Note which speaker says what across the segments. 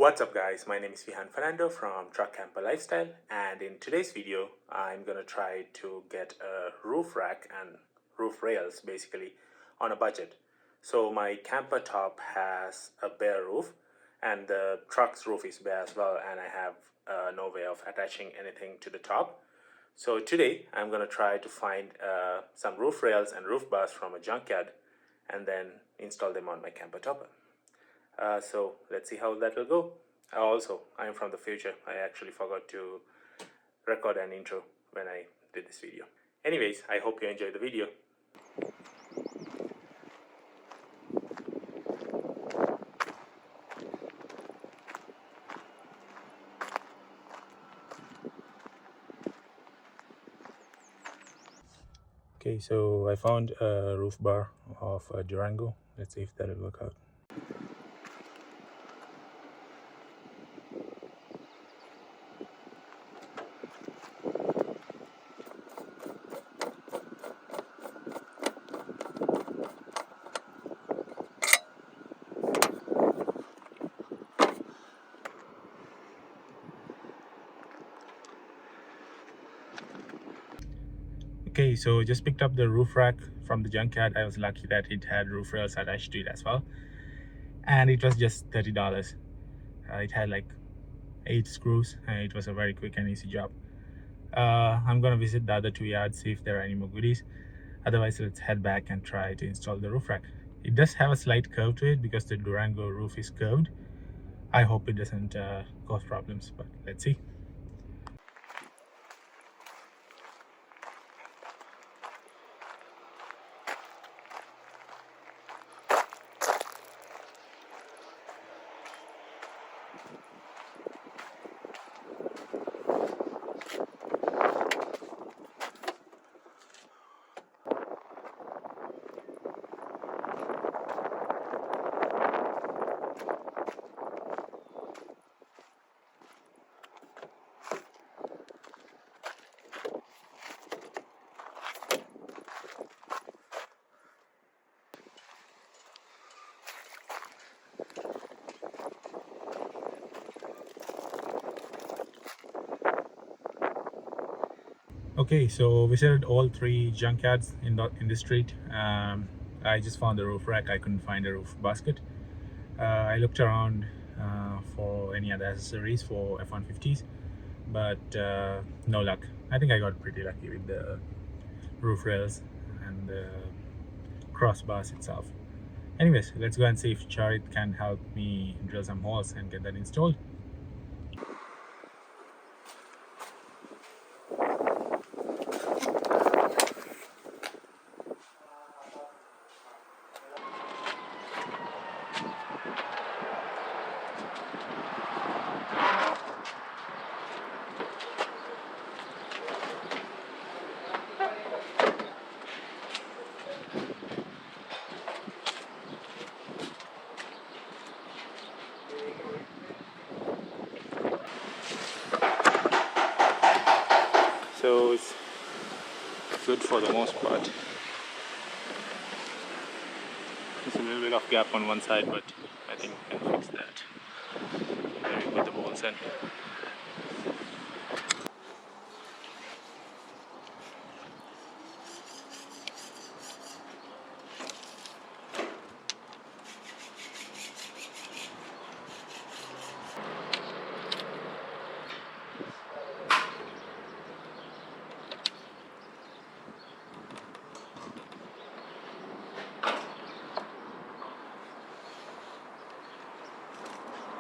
Speaker 1: What's up guys, my name is Vihan Fernando from Truck Camper Lifestyle, and in today's video I'm gonna try to get a roof rack and roof rails basically on a budget. So my camper top has a bare roof and the truck's roof is bare as well, and I have no way of attaching anything to the top. So today I'm gonna try to find some roof rails and roof bars from a junkyard and then install them on my camper topper. So let's see how that will go. Also, I'm from the future. I actually forgot to record an intro when I did this video. Anyways, I hope you enjoyed the video. Okay, so I found a roof bar of a Durango. Let's see if that will work out. Okay, so just picked up the roof rack from the junkyard. I was lucky that it had roof rails attached to it as well, and it was just $30. It had like 8 screws and it was a very quick and easy job. I'm gonna visit the other 2 yards, see if there are any more goodies. Otherwise, let's head back and try to install the roof rack. It does have a slight curve to it because the Durango roof is curved. I hope it doesn't cause problems, but let's see. Okay, so visited all 3 junkyards in the street. I just found the roof rack. I couldn't find a roof basket. I looked around for any other accessories for F-150s, but no luck. I think I got pretty lucky with the roof rails and the crossbars itself. Anyways, let's go and see if Charit can help me drill some holes and get that installed. So it's good for the most part. There's a little bit of gap on one side, but I think we can fix that. There we put the bolts in.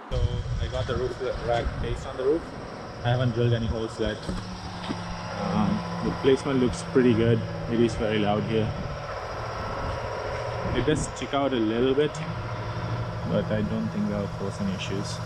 Speaker 1: So I got the roof rack placed on the roof. I haven't drilled any holes yet. The placement looks pretty good. It is very loud here. It does stick out a little bit, but I don't think that'll cause any issues.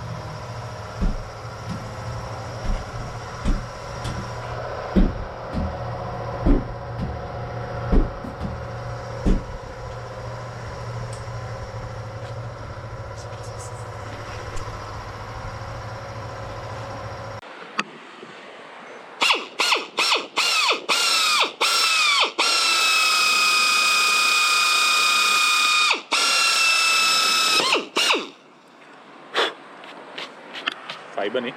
Speaker 1: fiber ni.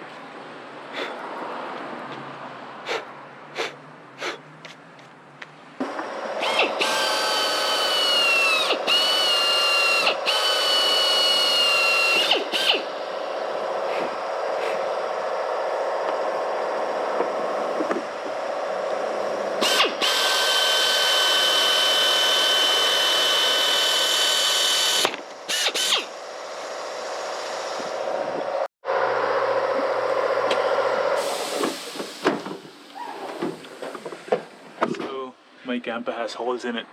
Speaker 1: My camper has holes in it.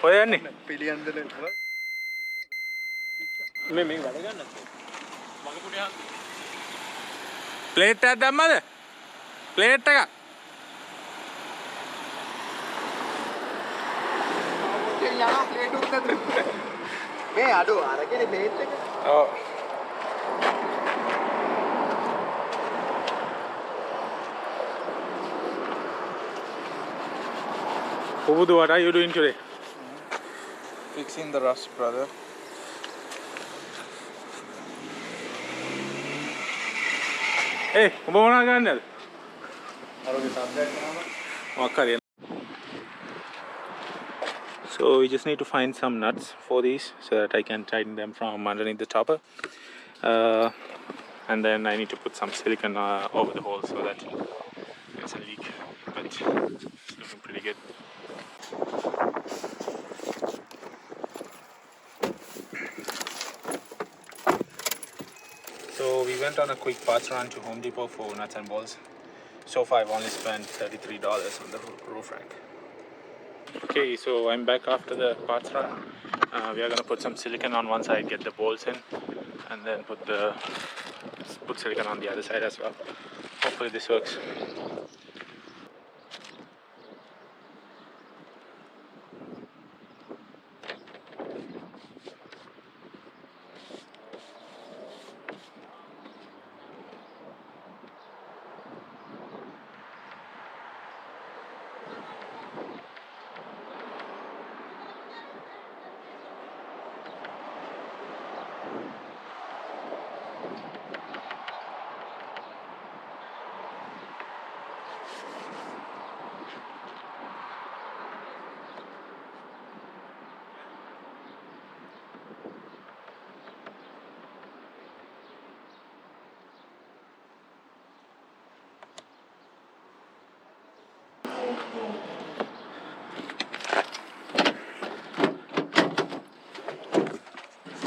Speaker 1: ඔය යන්නේ පිළියන්දල මේ වැඩ ගන්න මගේ පුණියා plate එකක් දැම්මද plate එක යනවා plate උත්තර මේ අඩෝ අරගෙන ප්ලේට් එක ඔව් Ubudu, what are you doing today?
Speaker 2: Fixing the rust, brother.
Speaker 1: Hey, what are you doing? So we just need to find some nuts for these so that I can tighten them from underneath the topper. And then I need to put some silicone over the hole so that it's a leak. But it's looking pretty good. So we went on a quick parts run to Home Depot for nuts and bolts. So far I've only spent $33 on the roof rack. Okay, so I'm back after the parts run. We are gonna put some silicone on one side, get the bolts in, and then put silicone on the other side as well. Hopefully this works.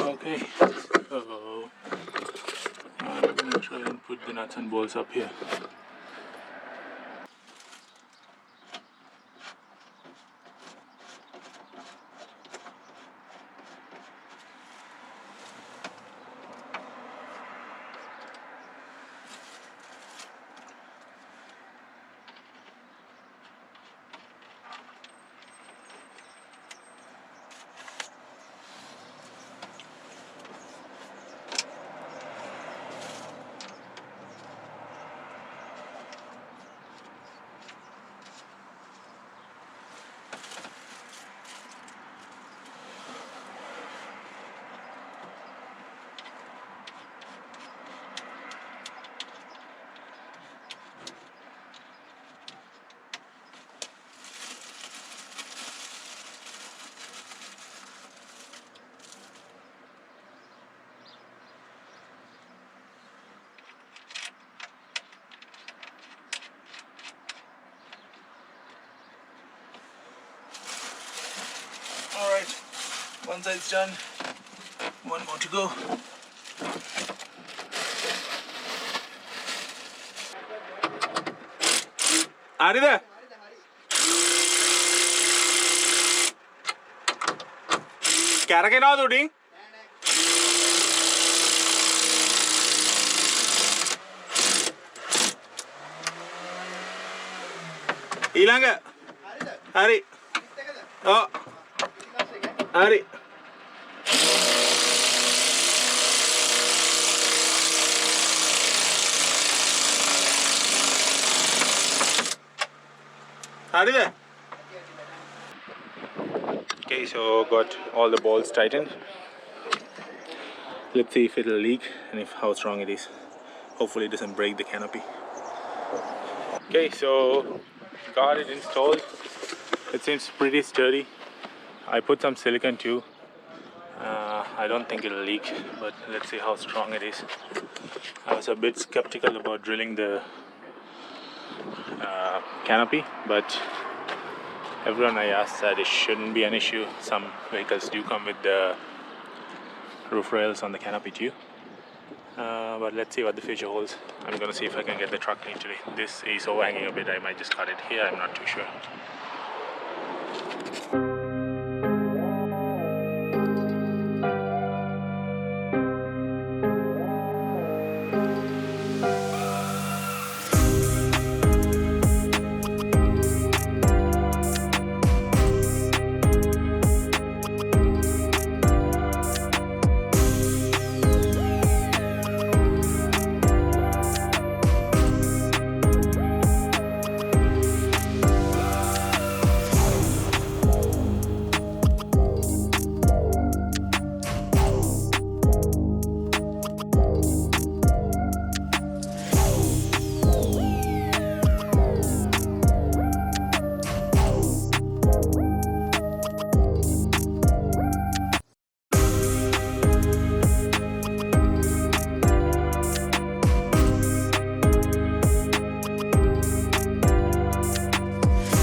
Speaker 1: Okay, so I'm gonna try and put the nuts and bolts up here. one side's done. One more to go. Are you there? Carry now, dude. Ilanga. Hari. Oh. Hari. Hari there. Okay, so got all the bolts tightened. Let's see if it'll leak and if how strong it is. Hopefully it doesn't break the canopy. Okay, so got it installed. It seems pretty sturdy. I put some silicone too. I don't think it'll leak, but let's see how strong it is. I was a bit skeptical about drilling the canopy, but everyone I asked said it shouldn't be an issue. Some vehicles do come with the roof rails on the canopy too. But let's see what the future holds. I'm gonna see if I can get the truck clean today. This is overhanging a bit. I might just cut it here. I'm not too sure.